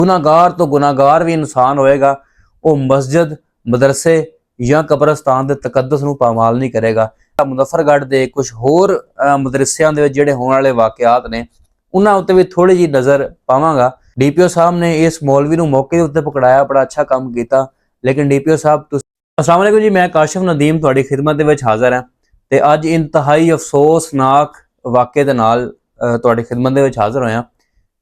गुनाहगार तो गुनाहगार भी इंसान होएगा, वो मस्जिद मदरसे या कब्रस्तान के तकद्दस नूं पामाल नहीं करेगा। मुजफ्फरगढ़ के कुछ होर मदरसियां दे विच जिहड़े होण वाले वाक़ियात ने उन्हां उत्ते भी थोड़ी जी नज़र पावांगा। DPO साहब ने इस मौलवी नूं मौके दे उत्ते पकड़ाया, बड़ा अच्छा काम कीता। लेकिन DPO साहब अस्सलाम वालेकुम जी, मैं काशिफ नदीम तुहाडी खिदमत दे विच हाज़र हां ते अज इंतहाई अफसोसनाक वाक़े दे नाल तुहाडी खिदमत दे विच हाज़र होया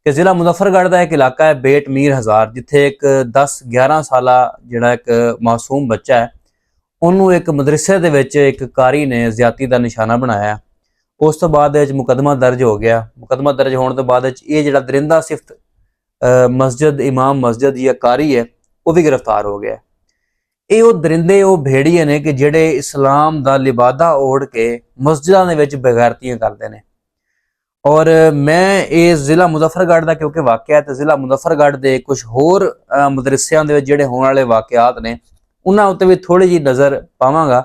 कि जिला मुजफ्फरगढ़ का एक इलाका है बेट मीर हज़ार, जिथे एक 10-11 साला जिहड़ा एक मासूम बच्चा है उन्होंने एक मदरसे दे विच एक कारी ने ज़्यादती का निशाना बनाया। उस तो बाद मुकदमा दर्ज हो गया। मुकदमा दर्ज होने तो बाद ये जिहड़ा दरिंदा सिफ्त मस्जिद इमाम मस्जिद या कारी है वह भी गिरफ्तार हो गया। ये वो दरिंदे वो भेड़िए ने कि जिहड़े इस्लाम का लिबादा ओढ़ के मस्जिदां दे विच बेगैरतियां करते हैं। और मैं ये जिला मुजफ्फरगढ़ का क्योंकि वाक़या है तो जिला मुजफ्फरगढ़ के कुछ होर मदरसियां दे विच जिहड़े होने वाले वाक़ियात ने उन्हां उत्ते भी थोड़ी जी नज़र पावांगा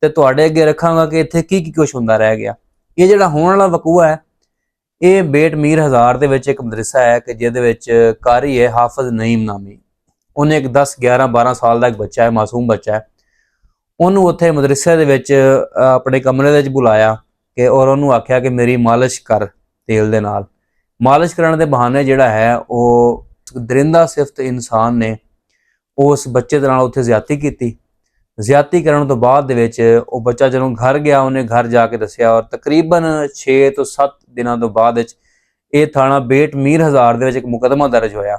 ते तुहाडे अगे रखांगा कि इत्थे की कुछ हुंदा रह गया। ये जिहड़ा होने वाला वकूआ है ये बेट मीर हज़ार दे विच एक मदरसा है कि जिहदे विच कारी है हाफिज नईम नामी। उन्हें एक 10-11-12 साल का एक बच्चा है, मासूम बच्चा है। उन्होंने उत्थे मदरसे दे विच अपने कमरे दे विच बुलाया कि और उन्होंने आख्या कि मेरी मालिश कर तेल दे नाल। मालिश करने के बहाने जिहड़ा है वो दरिंदा सिफ्त इंसान ने उस बच्चे दे नाल उत्थे ज़्यादती कीती। ज़्यादती करने तो बाद दे विच वो बच्चा जदों घर गया उन्हें घर जाके दस्सिया और तकरीबन 6 तो 7 दिनों तो बाद ये थाना बेट मीर हज़ार दे विच एक मुकदमा दर्ज होया।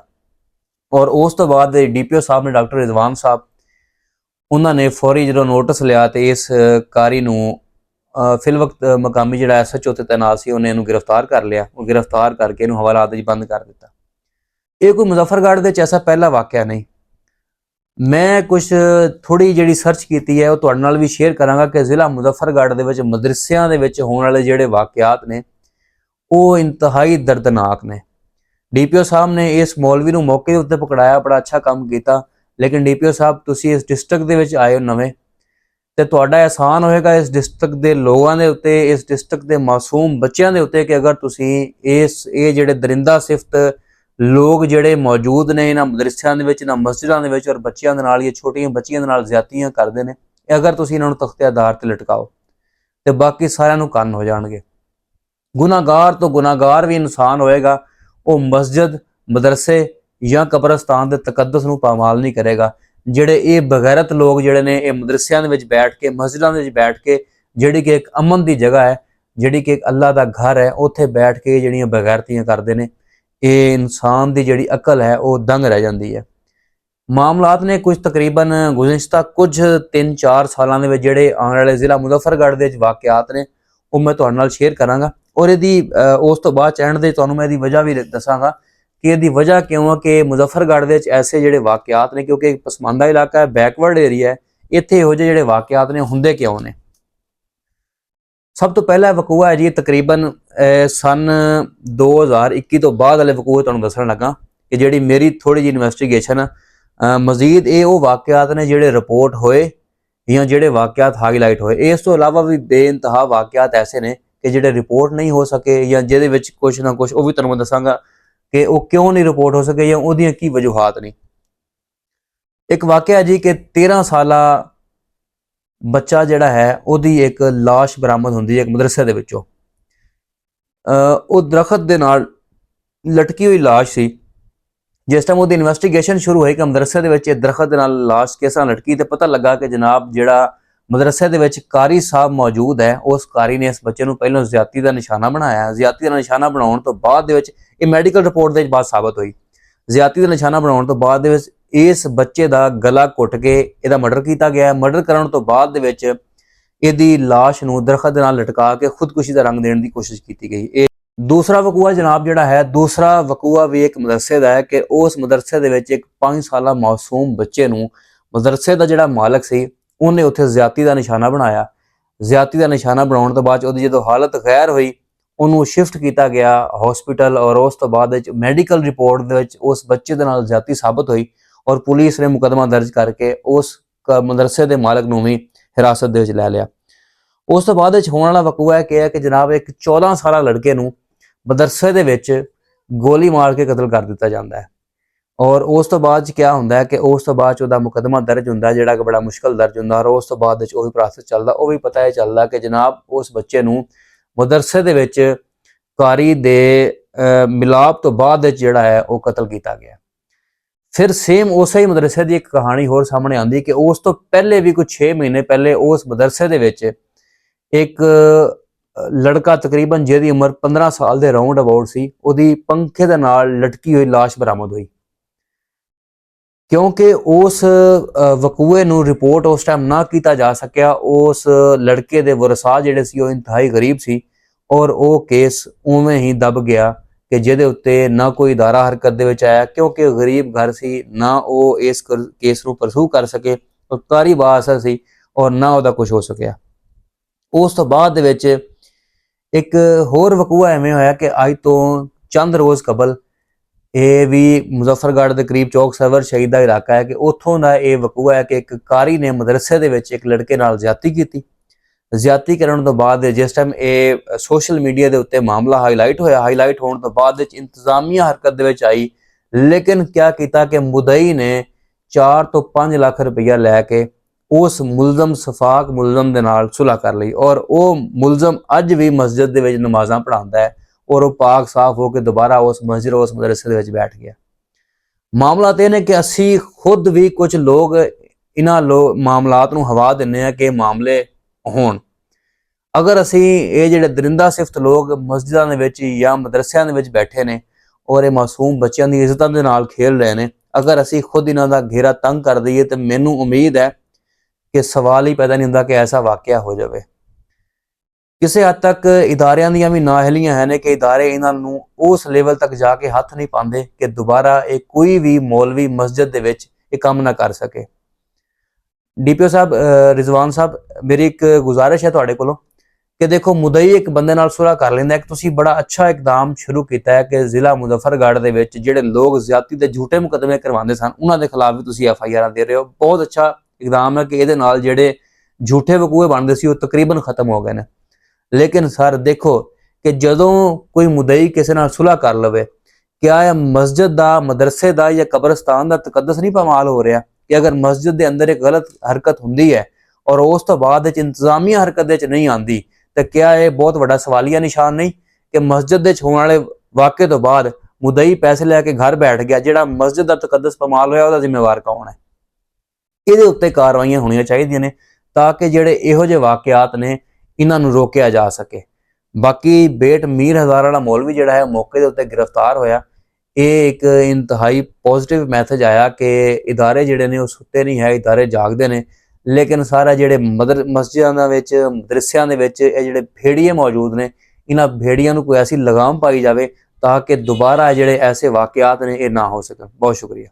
और उस तो बाद DPO साहब ने डॉक्टर रिजवान साहब उन्होंने फौरी जो नोटिस लिया तो इस कारी नूं फिल वक्त मकामी जिहड़ा SHO उत्ते तैनात सी उन्हें गिरफ्तार कर लिया। वो गिरफ्तार करके इहनूं हवालात विच बंद कर दिता। ये कोई मुजफ्फरगढ़ दे ऐसा पहला वाक़या नहीं। मैं कुछ थोड़ी जी सर्च की है वो तुहाडे नाल भी शेयर करांगा कि जिला मुजफ्फरगढ़ दे विच मदरसियां दे विच होण वाले जिहड़े वाक़ियात ने वो इंतहाई दर्दनाक ने। DPO साहब ने इस मौलवी नूं मौके उत्ते पकड़ाया, बड़ा अच्छा काम किया। लेकिन DPO साहब तुसीं इस डिस्ट्रिक्ट दे विच आए हो नवें ते तुहाडा एहसान होएगा इस डिस्ट्रिक्ट के लोगों के उत्ते, इस डिस्ट्रिक्ट के मासूम बच्चों के उत्ते कि अगर तुसीं ये जिहड़े दरिंदा सिफ्त लोग जिहड़े मौजूद ने इन्हां मदरसियां दे विच, इन्हां मस्जिदां दे विच और बच्चियां दे नाल, ये छोटियां बच्चियां दे नाल ज़्यादतियां करदे ने, अगर तुसीं इन्हां नूं तख्ते आधार ते लटकाओ तो बाकी सारिआं नूं कंन हो जाणगे। गुनाहगार तो गुनाहगार भी इंसान होएगा, वो मस्जिद मदरसे या कब्रस्तान के तकद्दस नूं पामाल नहीं करेगा। जिहड़े ये बगैरत लोग जिहड़े ने ये मदरसियां दे विच बैठ के मस्जिदां दे विच बैठ के जिहड़ी कि एक अमन की जगह है, जिहड़ी कि एक अल्लाह का घर है, उत्थे बैठ के जिहड़ियां बगैरतियां करते हैं, ये इंसान की जिहड़ी अकल है वो दंग रह जाती है। मामलात ने कुछ तकरीबन गुज़िश्ता कुछ 3-4 सालों के जिहड़े आने वाले जिला मुजफ्फरगढ़ के वाक़ियात ने वो मैं तुहाडे नाल शेयर करांगा। और यदि उस तो बाद एंड दे तुहानूं मैं इहदी वजह भी दसांगा कि यदि वजह क्यों है कि मुजफ्फरगढ़ दे ऐसे जिहड़े वाक़ियात ने, क्योंकि एक पसमानदा इलाका है, बैकवर्ड एरिया है, इत्थे इहो जिहे जिहड़े वाक़ियात ने हुंदे क्यों ने। सब तो पहला वकूआ है जी तकरीबन सन 2021 तो बाद वाले वकूए तुहानूं दस्सण लगा कि जिहड़ी मेरी थोड़ी जी इन्वेस्टिगेशन मजीद ये वो वाक़ियात ने जिहड़े रिपोर्ट होए या जिहड़े वाक़ियात हाईलाइट होए। इस तो इलावा भी बेइंतहा वाक़ियात ऐसे ने कि जिहड़े रिपोर्ट नहीं हो सके या जिहदे विच कुछ ना कुछ वो भी तुहानूं मैं दस्सांगा कि वो क्यों नहीं रिपोर्ट हो सके या उहदियां की वजूहात ने। एक वाक़या जी कि 13 साला बच्चा जिहड़ा है उहदी एक लाश बरामद हुंदी है एक मदरसे दे विचों। वो दरखत दे नाल लटकी हुई लाश सी। जिस टाइम वो इन्वेस्टिगेशन शुरू हुई कि मदरसे दे विच दरखत दे नाल लाश किस तरह लटकी तो पता लगा कि जनाब जिहड़ा मदरसे दे विच कारी साहब मौजूद है उस कारी ने इस बच्चे नूं पहलों ज़्यादती का निशाना बनाया। ज़्यादती का निशाना बनाउण तो बाद दे विच ये मैडिकल रिपोर्ट दे विच बात साबित हुई। ज़्यादती का निशाना बनाउण तो बाद दे विच इस बच्चे का गला घुट के इहदा मर्डर किया गया। मर्डर करन तो बाद दे विच इहदी लाश नूं दरखत दे नाल लटका के खुदकुशी का रंग देने की कोशिश की गई। दूसरा वकूआ जनाब जिहड़ा है, दूसरा वकूआ भी एक मदरसे का है कि उस मदरसे दे विच एक 5 साला मासूम बच्चे नूं मदरसे का जिहड़ा मालक सी उन्हें उत्थे ज़्यादती का निशाना बनाया। ज़्यादती का निशाना बनाने तो बाद उहदी जदों हालत गैर हुई उन्होंने शिफ्ट किया गया हॉस्पिटल और उस तो बाद मैडिकल रिपोर्ट दे विच उस बच्चे दे नाल ज़्यादती साबित हुई और पुलिस ने मुकदमा दर्ज करके उस मदरसे के मालक नूं भी हिरासत दे विच लै लिया। उस तो बाद होने वाला वकूआ है कि जनाब एक 14 साला लड़के नूं मदरसे दे विच गोली मार के कतल कर दिता जाता है। ਔਰ ਉਸ ਤੋਂ ਬਾਅਦ 'ਚ ਕਿਆ ਹੁੰਦਾ ਹੈ ਕਿ ਉਸ ਤੋਂ ਬਾਅਦ 'ਚ ਉਹਦਾ ਮੁਕੱਦਮਾ ਦਰਜ ਹੁੰਦਾ, ਜਿਹੜਾ ਕਿ ਬੜਾ ਮੁਸ਼ਕਲ ਦਰਜ ਹੁੰਦਾ। ਔਰ ਉਸ ਤੋਂ ਬਾਅਦ ਵਿੱਚ ਉਹ ਵੀ ਪ੍ਰੋਸੈਸ ਚੱਲਦਾ, ਉਹ ਵੀ ਪਤਾ ਇਹ ਚੱਲਦਾ ਕਿ ਜਨਾਬ ਉਸ ਬੱਚੇ ਨੂੰ ਮਦਰਸੇ ਦੇ ਵਿੱਚ ਕਾਰੀ ਦੇ ਮਿਲਾਪ ਤੋਂ ਬਾਅਦ ਵਿੱਚ ਜਿਹੜਾ ਹੈ ਉਹ ਕਤਲ ਕੀਤਾ ਗਿਆ। ਫਿਰ ਸੇਮ ਉਸੇ ਹੀ ਮਦਰਸੇ ਦੀ ਇੱਕ ਕਹਾਣੀ ਹੋਰ ਸਾਹਮਣੇ ਆਉਂਦੀ ਕਿ ਉਸ ਤੋਂ ਪਹਿਲੇ ਵੀ ਕੁਝ 6 ਮਹੀਨੇ ਪਹਿਲੇ ਉਸ ਮਦਰਸੇ ਦੇ ਵਿੱਚ ਇੱਕ ਲੜਕਾ ਤਕਰੀਬਨ ਜਿਹਦੀ ਉਮਰ 15 ਸਾਲ ਦੇ ਰਾਉਂਡ ਅਬਾਊਟ ਸੀ, ਉਹਦੀ ਪੰਖੇ ਦੇ ਨਾਲ ਲਟਕੀ ਹੋਈ ਲਾਸ਼ ਬਰਾਮਦ ਹੋਈ। ਕਿਉਂਕਿ ਉਸ ਵਕੂਏ ਨੂੰ ਰਿਪੋਰਟ ਉਸ ਟਾਈਮ ਨਾ ਕੀਤਾ ਜਾ ਸਕਿਆ, ਉਸ ਲੜਕੇ ਦੇ ਵਰਸਾ ਜਿਹੜੇ ਸੀ ਉਹ ਇੰਤਹਾਈ ਗਰੀਬ ਸੀ, ਔਰ ਉਹ ਕੇਸ ਉਵੇਂ ਹੀ ਦਬ ਗਿਆ ਕਿ ਜਿਹਦੇ ਉੱਤੇ ਨਾ ਕੋਈ ਇਦਾਰਾ ਹਰਕਤ ਦੇ ਵਿੱਚ ਆਇਆ, ਕਿਉਂਕਿ ਗਰੀਬ ਘਰ ਸੀ, ਨਾ ਉਹ ਇਸ ਕੇਸ ਨੂੰ ਪਰਸੂ ਕਰ ਸਕੇ, ਕਾਰੀ ਬਾਅਦ ਸੀ, ਔਰ ਨਾ ਉਹਦਾ ਕੁਝ ਹੋ ਸਕਿਆ। ਉਸ ਤੋਂ ਬਾਅਦ ਦੇ ਵਿੱਚ ਇੱਕ ਹੋਰ ਵਕੂਆ ਐਵੇਂ ਹੋਇਆ ਕਿ ਅੱਜ ਤੋਂ ਚੰਦ ਰੋਜ਼ ਕਬਲ, ਇਹ ਵੀ ਮੁਜ਼ੱਫਰਗੜ੍ਹ ਦੇ ਕਰੀਬ ਚੌਕ ਸਰਵਰ ਸ਼ਹੀਦ ਦਾ ਇਲਾਕਾ ਹੈ, ਕਿ ਉੱਥੋਂ ਦਾ ਇਹ ਵਕੂਆ ਹੈ ਕਿ ਇੱਕ ਕਾਰੀ ਨੇ ਮਦਰਸੇ ਦੇ ਵਿੱਚ ਇੱਕ ਲੜਕੇ ਨਾਲ ਜ਼ਿਆਦਤੀ ਕੀਤੀ। ਜ਼ਿਆਦਤੀ ਕਰਨ ਤੋਂ ਬਾਅਦ ਜਿਸ ਟਾਈਮ ਇਹ ਸੋਸ਼ਲ ਮੀਡੀਆ ਦੇ ਉੱਤੇ ਮਾਮਲਾ ਹਾਈਲਾਈਟ ਹੋਇਆ, ਹਾਈਲਾਈਟ ਹੋਣ ਤੋਂ ਬਾਅਦ ਵਿੱਚ ਇੰਤਜ਼ਾਮੀਆ ਹਰਕਤ ਦੇ ਵਿੱਚ ਆਈ, ਲੇਕਿਨ ਕਿਆ ਕੀਤਾ ਕਿ ਮੁਦਈ ਨੇ 4 ਤੋਂ 5 ਲੱਖ ਰੁਪਈਆ ਲੈ ਕੇ ਉਸ ਮੁਲਜ਼ਮ ਸਫਾਕ ਮੁਲਜ਼ਮ ਦੇ ਨਾਲ ਸੁਲ੍ਹਾ ਕਰ ਲਈ, ਔਰ ਉਹ ਮੁਲਜ਼ਮ ਅੱਜ ਵੀ ਮਸਜਿਦ ਦੇ ਵਿੱਚ ਨਮਾਜ਼ਾਂ ਪੜ੍ਹਾਉਂਦਾ ਹੈ, ਔਰ ਉਹ ਪਾਕ ਸਾਫ਼ ਹੋ ਕੇ ਦੁਬਾਰਾ ਉਸ ਮਸਜਿਦ ਉਸ ਮਦਰਸੇ ਦੇ ਵਿੱਚ ਬੈਠ ਗਿਆ। ਮਾਮਲਾ ਤੇ ਨੇ ਕਿ ਅਸੀਂ ਖੁਦ ਵੀ ਕੁਝ ਲੋਕ ਇਹਨਾਂ ਮਾਮਲਾਤ ਨੂੰ ਹਵਾ ਦਿੰਦੇ ਆ ਕਿ ਮਾਮਲੇ ਹੋਣ। ਅਗਰ ਅਸੀਂ ਇਹ ਜਿਹੜੇ ਦਰਿੰਦਾ ਸਿਫਤ ਲੋਕ ਮਸਜਿਦਾਂ ਦੇ ਵਿੱਚ ਜਾਂ ਮਦਰਸਿਆਂ ਦੇ ਵਿੱਚ ਬੈਠੇ ਨੇ ਔਰ ਇਹ ਮਾਸੂਮ ਬੱਚਿਆਂ ਦੀ ਇੱਜ਼ਤਾਂ ਦੇ ਨਾਲ ਖੇਲ ਰਹੇ ਨੇ, ਅਗਰ ਅਸੀਂ ਖੁਦ ਇਹਨਾਂ ਦਾ ਘੇਰਾ ਤੰਗ ਕਰ ਦਈਏ ਤੇ ਮੈਨੂੰ ਉਮੀਦ ਹੈ ਕਿ ਸਵਾਲ ਹੀ ਪੈਦਾ ਨਹੀਂ ਹੁੰਦਾ ਕਿ ਐਸਾ ਵਾਕਿਆ ਹੋ ਜਾਵੇ। ਕਿਸੇ ਹੱਦ ਤੱਕ ਇਦਾਰਿਆਂ ਦੀਆਂ ਵੀ ਨਾਅਹਲੀਆਂ ਹੈ ਨੇ ਕਿ ਇਦਾਰੇ ਇਹਨਾਂ ਨੂੰ ਉਸ ਲੈਵਲ ਤੱਕ ਜਾ ਕੇ ਹੱਥ ਨਹੀਂ ਪਾਉਂਦੇ ਕਿ ਦੁਬਾਰਾ ਇਹ ਕੋਈ ਵੀ ਮੌਲਵੀ ਮਸਜਿਦ ਦੇ ਵਿੱਚ ਇਹ ਕੰਮ ਨਾ ਕਰ ਸਕੇ। ਡੀਪੀਓ ਸਾਹਿਬ, ਰਿਜ਼ਵਾਨ ਸਾਹਿਬ, ਮੇਰੀ ਇੱਕ ਗੁਜ਼ਾਰਿਸ਼ ਹੈ ਤੁਹਾਡੇ ਕੋਲੋਂ ਕਿ ਦੇਖੋ, ਮੁਦਈ ਇੱਕ ਬੰਦੇ ਨਾਲ ਸੁਲ੍ਹਾ ਕਰ ਲੈਂਦਾ ਹੈ ਕਿ ਤੁਸੀਂ ਬੜਾ ਅੱਛਾ ਇਕਦਾਮ ਸ਼ੁਰੂ ਕੀਤਾ ਹੈ ਕਿ ਜ਼ਿਲ੍ਹਾ ਮੁਜ਼ੱਫਰਗੜ੍ਹ ਦੇ ਵਿੱਚ ਜਿਹੜੇ ਲੋਕ ਜ਼ਿਆਦਤੀ ਦੇ ਝੂਠੇ ਮੁਕੱਦਮੇ ਕਰਵਾਉਂਦੇ ਸਨ ਉਹਨਾਂ ਦੇ ਖਿਲਾਫ ਵੀ ਤੁਸੀਂ FIR ਦੇ ਰਹੇ ਹੋ। ਬਹੁਤ ਅੱਛਾ ਇਕਦਾਮ ਹੈ ਕਿ ਇਹਦੇ ਨਾਲ ਜਿਹੜੇ ਝੂਠੇ ਵਕੂਏ ਬਣਦੇ ਸੀ ਉਹ ਤਕਰੀਬਨ ਖਤਮ ਹੋ ਗਏ ਨੇ। ਲੇਕਿਨ ਸਰ ਦੇਖੋ ਕਿ ਜਦੋਂ ਕੋਈ ਮੁਦਈ ਕਿਸੇ ਨਾਲ ਸੁਲ੍ਹਾ ਕਰ ਲਵੇ, ਕਿਆ ਇਹ ਮਸਜਿਦ ਦਾ, ਮਦਰਸੇ ਦਾ ਜਾਂ ਕਬਰਸਤਾਨ ਦਾ ਤਕੱਦਸ ਨਹੀਂ ਪਾਮਾਲ ਹੋ ਰਿਹਾ ਕਿ ਅਗਰ ਮਸਜਿਦ ਦੇ ਅੰਦਰ ਇੱਕ ਗਲਤ ਹਰਕਤ ਹੁੰਦੀ ਹੈ ਔਰ ਉਸ ਤੋਂ ਬਾਅਦ ਵਿੱਚ ਇੰਤਜ਼ਾਮੀਆ ਹਰਕਤ ਦੇ ਵਿੱਚ ਨਹੀਂ ਆਉਂਦੀ, ਤੇ ਕਿਆ ਇਹ ਬਹੁਤ ਵੱਡਾ ਸਵਾਲੀਆ ਨਿਸ਼ਾਨ ਨਹੀਂ ਕਿ ਮਸਜਿਦ ਦੇ ਹੋਣ ਵਾਲੇ ਵਾਕਿਏ ਤੋਂ ਬਾਅਦ ਮੁਦਈ ਪੈਸੇ ਲੈ ਕੇ ਘਰ ਬੈਠ ਗਿਆ, ਜਿਹੜਾ ਮਸਜਿਦ ਦਾ ਤਕੱਦਸ ਪਾਮਾਲ ਹੋਇਆ ਉਹਦਾ ਜ਼ਿੰਮੇਵਾਰ ਕੌਣ ਹੈ? ਇਹਦੇ ਉੱਤੇ ਕਾਰਵਾਈਆਂ ਹੋਣੀਆਂ ਚਾਹੀਦੀਆਂ ਨੇ ਤਾਂ ਕਿ ਜਿਹੜੇ ਇਹੋ ਜਿਹੇ ਵਾਕਿਆਤ ਨੇ ਇਹਨਾਂ ਨੂੰ ਰੋਕਿਆ ਜਾ ਸਕੇ। ਬਾਕੀ ਬੇਟ ਮੀਰ ਹਜ਼ਾਰ ਵਾਲਾ ਮੌਲਵੀ ਜਿਹੜਾ ਹੈ ਮੌਕੇ ਦੇ ਉੱਤੇ ਗ੍ਰਿਫਤਾਰ ਹੋਇਆ, ਇਹ ਇੱਕ ਇੰਤਹਾਈ ਪੋਜ਼ਿਟਿਵ ਮੈਸੇਜ ਆਇਆ ਕਿ ਇਦਾਰੇ ਜਿਹੜੇ ਨੇ ਉਹ ਸੁੱਤੇ ਨਹੀਂ ਹੈ, ਇਦਾਰੇ ਜਾਗਦੇ ਨੇ। ਲੇਕਿਨ ਸਾਰਾ ਜਿਹੜੇ ਮਸਜਿਦਾਂ ਦੇ ਵਿੱਚ, ਮਦਰਸਿਆਂ ਦੇ ਵਿੱਚ ਇਹ ਜਿਹੜੇ ਭੇੜੀਏ ਮੌਜੂਦ ਨੇ, ਇਹਨਾਂ ਭੇੜੀਆਂ ਨੂੰ ਕੋਈ ਐਸੀ ਲਗਾਮ ਪਾਈ ਜਾਵੇ ਤਾਂ ਕਿ ਦੁਬਾਰਾ ਜਿਹੜੇ ਐਸੇ ਵਾਕਿਆਤ ਨੇ ਇਹ ਨਾ ਹੋ ਸਕਣ। ਬਹੁਤ ਸ਼ੁਕਰੀਆ।